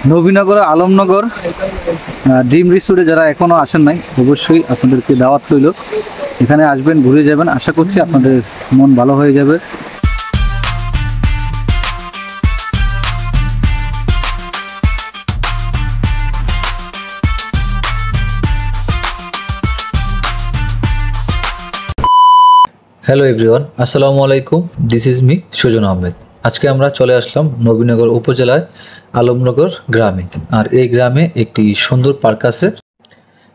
Nabinagar Alamnagar dream রিসোর্টে যারা এখনো আসেন নাই অবশ্যই আপনাদেরকে দাওয়াত রইল। এখানে আসবেন, ঘুরে যাবেন, আশা করছি আপনাদের মন ভালো হয়ে যাবে। হ্যালো এভরিওয়ান, আসসালামু আলাইকুম। This is Mr Sujon Ahmed. আজকে আমরা চলে আসলাম নবীনগর উপজেলায় আলমনগর গ্রামে। আর এই গ্রামে একটি সুন্দর পার্ক আছে,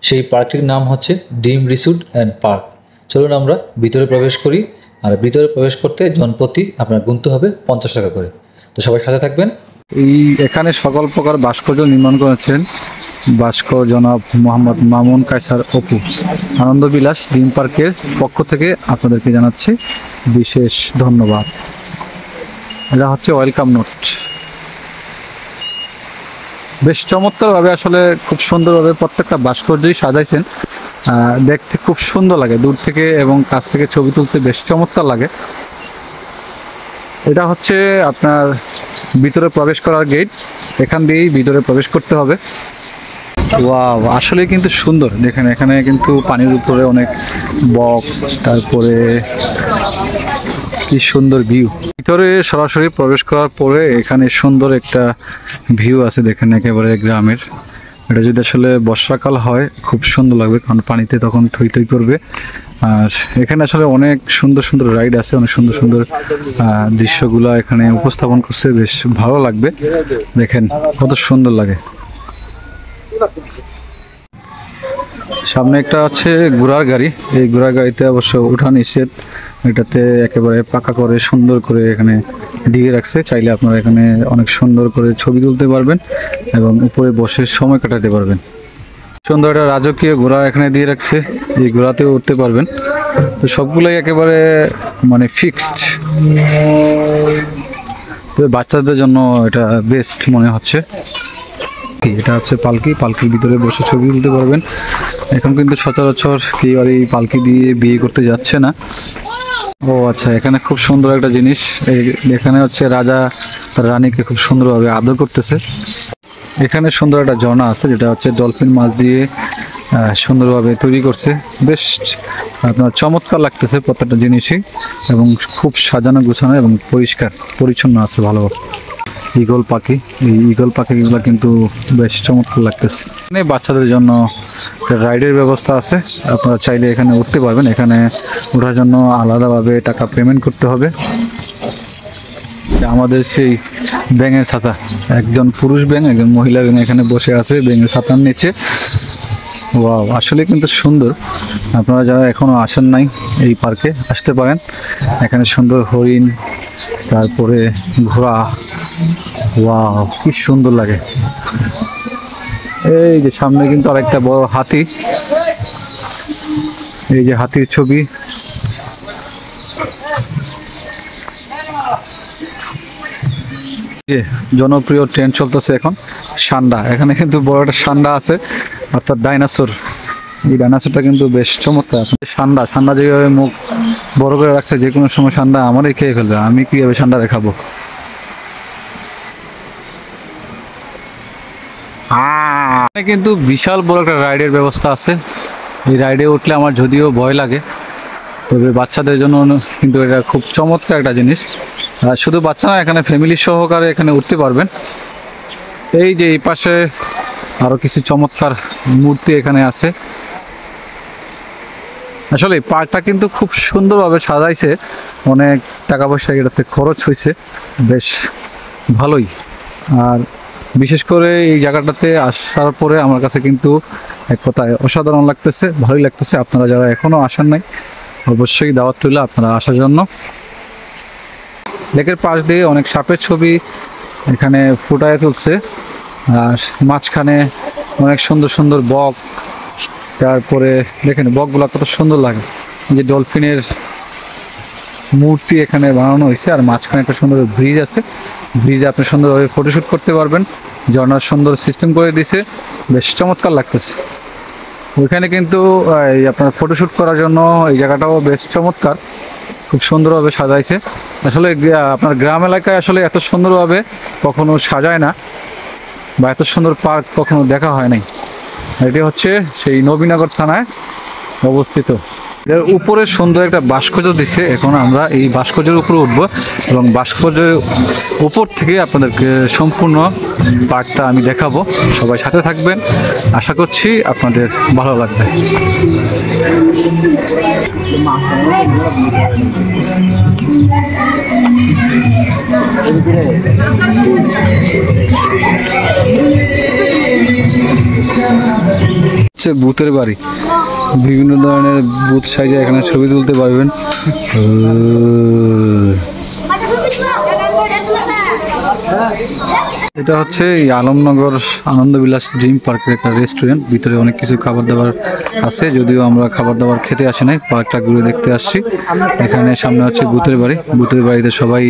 সেই পার্কটির নাম হচ্ছে ড্রিম রিসোর্ট অ্যান্ড পার্ক। চলুন আমরা ভিতরে প্রবেশ করি। আর ভিতরে প্রবেশ করতে জনপ্রতি আপনার গুনতে হবে 50 টাকা করে। তো সবাই সাথে থাকবেন। এখানে সকল প্রকার ভাস্কর্য নির্মাণ করেছেন ভাস্কর জনাব মোহাম্মদ মামুন কায়সার অপু। আনন্দবিলাস ড্রিম পার্কের পক্ষ থেকে আপনাদেরকে জানাচ্ছি বিশেষ ধন্যবাদ। এটা হচ্ছে ওয়েলকাম নোট। বেশ চমৎকারভাবে, আসলে খুব সুন্দরভাবে প্রত্যেকটা ভাস্কর্যই সাজাইছেন। দেখতে খুব সুন্দর লাগে, দূর থেকে এবং কাছ থেকে ছবি তুলতে বেশ চমৎকার লাগে। এটা হচ্ছে আপনার ভিতরে প্রবেশ করার গেট। এখান দিয়েই ভিতরে প্রবেশ করতে হবে। ওয়াও, আসলে কিন্তু সুন্দর। দেখেন এখানে কিন্তু পানির উপরে অনেক বক, তারপরে কি সুন্দর ভিউ। ভিতরে সরাসরি প্রবেশ করার পরে এখানে সুন্দর একটা ভিউ আছে, দেখেন একেবারে গ্রামের। এটা যদি আসলে বর্ষাকাল হয় খুব সুন্দর লাগবে, কারণ পানিতে তখন থই থই করবে। আর এখানে আসলে অনেক সুন্দর সুন্দর রাইড আছে, অনেক সুন্দর সুন্দর দৃশ্যগুলো এখানে উপস্থাপন করছে, বেশ ভালো লাগবে। দেখেন কত সুন্দর লাগে। সামনে একটা আছে ঘোড়ার গাড়ি। এই ঘোড়ার গাড়িতে অবশ্য ওঠা নিষেধ। এটাতে একেবারে পাকা করে সুন্দর করে এখানে দিয়ে রাখছে। চাইলে আপনারা এখানে অনেক সুন্দর করে ছবি তুলতে পারবেন এবং উপরে বসে সময় কাটাতে পারবেন। সুন্দর একটা রাজকীয় ঘোড়া এখানে দিয়ে রাখছে, এই ঘোড়াতেও উঠতে পারবেন। তো সবগুলোই একেবারে মানে ফিক্সড। বাচ্চাদের জন্য এটা বেস্ট মনে হচ্ছে। এটা হচ্ছে পালকি। পালকির ভিতরে বসে ছবি তুলতে পারবেন। এখন কিন্তু সচরাচর কেউ আর এই পালকি দিয়ে বিয়ে করতে যাচ্ছে না। ও আচ্ছা, এখানে খুব সুন্দর একটা জিনিস। এখানে হচ্ছে রাজা তার রানীকে খুব সুন্দরভাবে আদর করতেছে। এখানে সুন্দর একটা ঝর্ণা আছে, যেটা হচ্ছে ডলফিন মাছ দিয়ে সুন্দরভাবে তৈরি করছে। বেশ আপনার চমৎকার লাগতেছে প্রত্যেকটা জিনিসই, এবং খুব সাজানো গোছানো এবং পরিষ্কার পরিচ্ছন্ন আছে ভালোভাবে। ঈগল পাখি, এই ঈগল পাখিগুলো কিন্তু বেশ চমৎকার লাগতেছে। এখানে বাচ্চাদের জন্য রাইডের ব্যবস্থা আছে, আপনারা চাইলে এখানে উঠতে পারবেন। এখানে ওঠার জন্য আলাদাভাবে টাকা পেমেন্ট করতে হবে। আমাদের সেই ব্যাঙের ছাতা, একজন পুরুষ ব্যাঙ একজন মহিলা ব্যাঙ এখানে বসে আছে ব্যাঙের ছাতার নিচে। ওয়াও, আসলে কিন্তু সুন্দর। আপনারা যারা এখনো আসেন নাই এই পার্কে আসতে পারেন। এখানে সুন্দর হরিণ, তারপরে ঘোড়া। ওয়াও, কি সুন্দর লাগে। এই যে সামনে কিন্তু আরেকটা বড় হাতি, এই যে হাতির ছবি। যে জনপ্রিয় ট্রেন চলতেছে এখন, সান্ডা। এখানে কিন্তু বড় একটা সান্ডা আছে, অর্থাৎ ডাইনোসর। এই ডাইনোসরটা কিন্তু বেশ চমৎকার। সান্ডা সান্ডা যেভাবে মুখ বড় করে রাখছে, যে কোনো সময় সান্ডা আমারই খেয়ে ফেলবে। আমি কিভাবে সান্ডা দেখাবো? কিন্তু বিশাল বড় একটা রাইডের ব্যবস্থা আছে। এই রাইডে উঠলে আমার যদিও ভয় লাগে, তবে বাচ্চাদের জন্য কিন্তু এটা খুব চমৎকার একটা জিনিস। শুধু বাচ্চা না, এখানে ফ্যামিলি সহকারে এখানে উঠতে পারবেন। এই যে এই পাশে আরো কিছু চমৎকার মূর্তি এখানে আছে। আসলে পার্কটা কিন্তু খুব সুন্দরভাবে সাজাইছে, অনেক টাকা পয়সা এটাতে খরচ হয়েছে, বেশ ভালোই। আর বিশেষ করে এই জায়গাটাতে আসার পরে আমার কাছে কিন্তু এক কথায় অসাধারণ লাগতেছে, ভালোই লাগতেছে। আপনারা যারা এখনো আসেন নাই অবশ্যই দাওয়াত রইল আপনারা আসার জন্য। লেকের পাশ দিয়ে অনেক সাপের ছবি এখানে ফুটায় তুলছে। আর মাঝখানে অনেক সুন্দর সুন্দর বক, তারপরে দেখেন বকগুলো কত সুন্দর লাগে। যে ডলফিনের মূর্তি এখানে বানানো হয়েছে। আর মাঝখানে একটা সুন্দর ব্রিজ আছে, ব্রিজে আপনি সুন্দরভাবে ফটোশ্যুট করতে পারবেন। ঝর্ণার সুন্দর সিস্টেম করে দিয়েছে, বেশ চমৎকার লাগতেছে। ওইখানে কিন্তু আপনার ফটোশ্যুট করার জন্য এই জায়গাটাও বেশ চমৎকার, খুব সুন্দরভাবে সাজাইছে। আসলে আপনার গ্রাম এলাকায় আসলে এত সুন্দরভাবে কখনো সাজায় না। বা এত সুন্দর পার্ক কখনো দেখা হয় নাই। এটি হচ্ছে সেই নবীনগর থানায় অবস্থিত। এর উপরে সুন্দর একটা ভাস্কর্য দিচ্ছে, এখন আমরা এই ভাস্কর্যের উপরে উঠবো এবং ভাস্কর্যের উপর থেকে আপনাদেরকে সম্পূর্ণ পার্কটা আমি দেখাবো। সবাই সাথে থাকবেন, আশা করছি আপনাদের ভালো লাগবে। ভূতের বাড়ি, বিভিন্ন ধরনের ভূত সাইজে এখানে ছবি তুলতে পারবেন। এটা হচ্ছে এই আলমনগর আনন্দবিলাস ড্রিম পার্কের একটা রেস্টুরেন্ট। ভিতরে অনেক কিছু খাবার দাবার আছে, যদিও আমরা খাবার দাবার খেতে আসি নাই, পার্কটা ঘুরে দেখতে আসছি। এখানে সামনে হচ্ছে ভূতের বাড়ি। ভূতের বাড়িতে সবাই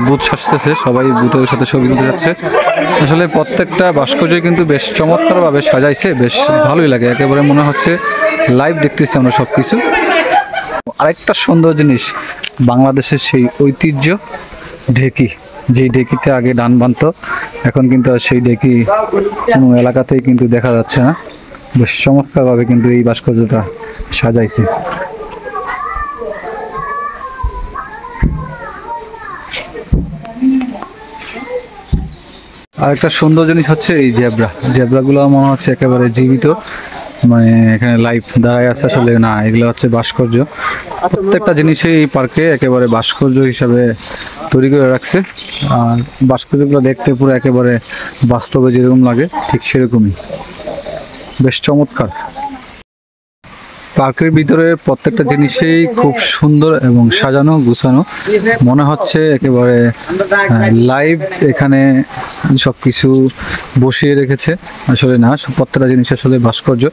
ভূত সাজতেছে, সবাই ভূতের সাথে ছবি তুলতে যাচ্ছে। আসলে প্রত্যেকটা ভাস্কর্যই কিন্তু বেশ চমৎকারভাবে সাজাইছে, বেশ ভালোই লাগে, একেবারে মনে হচ্ছে লাইভ দেখতেছি আমরা সব কিছু। আরেকটা সুন্দর জিনিস, বাংলাদেশের সেই ঐতিহ্য ঢেকি, যেই ঢেকিতে আগে ধান বানতো, এখন কিন্তু আর সেই ঢেকি কোনো এলাকাতেই কিন্তু দেখা যাচ্ছে না। বেশ চমৎকারভাবে কিন্তু এই ভাস্কর্যটা সাজাইছে। আরেকটা সুন্দর জিনিস হচ্ছে এই জেব্রাগুলো মনে হচ্ছে একেবারে জীবিত, মানে এখানে লাইভ দাঁড়ায় আছে। আসলে না, এগুলো হচ্ছে ভাস্কর্য। প্রত্যেকটা জিনিসই এই পার্কে একেবারে ভাস্কর্য হিসাবে তৈরি করে রাখছে, আর ভাস্কর্যগুলো দেখতে পুরো একেবারে বাস্তবে যেরকম লাগে ঠিক সেরকমই, বেশ চমৎকার। পার্কের ভিতরে প্রত্যেকটা জিনিসই খুব সুন্দর এবং সাজানো গুছানো, মনে হচ্ছে একেবারে লাইভ এখানে সবকিছু বসিয়ে রেখেছে। আসলে না, প্রত্যেকটা জিনিস আসলে ভাস্কর্য।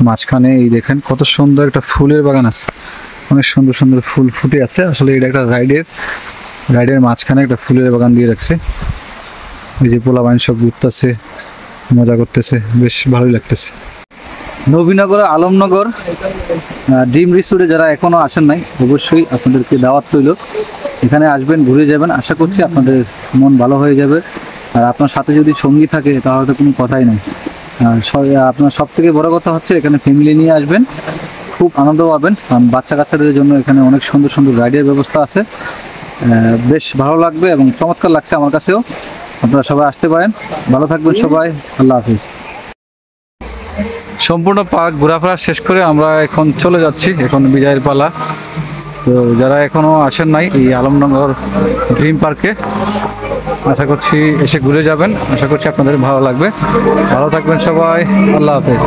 মাঝখানে এই দেখেন কত সুন্দর একটা ফুলের বাগান আছে, অনেক সুন্দর সুন্দর ফুল ফুটে আছে। আসলে এটা একটা রাইডের মাঝখানে একটা ফুলের বাগান দিয়ে রাখছে। এই যে পোলাপাইন সব ঘুরতেছে, মজা করতেছে, বেশ ভালোই লাগতেছে। নবীনগর আলমনগর ড্রিম রিসোর্টে যারা এখনো আসেন নাই, অবশ্যই আপনাদেরকে দাওয়াত রইল, এখানে আসবেন, ঘুরে যাবেন। আশা করছি আপনাদের মন ভালো হয়ে যাবে। আর আপনার সাথে যদি সঙ্গী থাকে তাহলে তো কোনো কথাই নেই। আপনার সব থেকে বড় কথা হচ্ছে এখানে ফ্যামিলি নিয়ে আসবেন, খুব আনন্দ পাবেন। কারণ বাচ্চা কাচ্চাদের জন্য এখানে অনেক সুন্দর সুন্দর রাইডের ব্যবস্থা আছে, বেশ ভালো লাগবে এবং চমৎকার লাগছে আমার কাছেও। আপনারা সবাই আসতে পারেন। ভালো থাকবেন সবাই, আল্লাহ হাফিজ। সম্পূর্ণ পার্ক ঘোরাফেরা শেষ করে আমরা এখন চলে যাচ্ছি, এখন বিজয়ের পালা। তো যারা এখনো আসেন নাই এই আলমনগর ড্রিম পার্কে, আশা করছি এসে ঘুরে যাবেন, আশা করছি আপনাদের ভালো লাগবে। ভালো থাকবেন সবাই, আল্লাহ হাফেজ।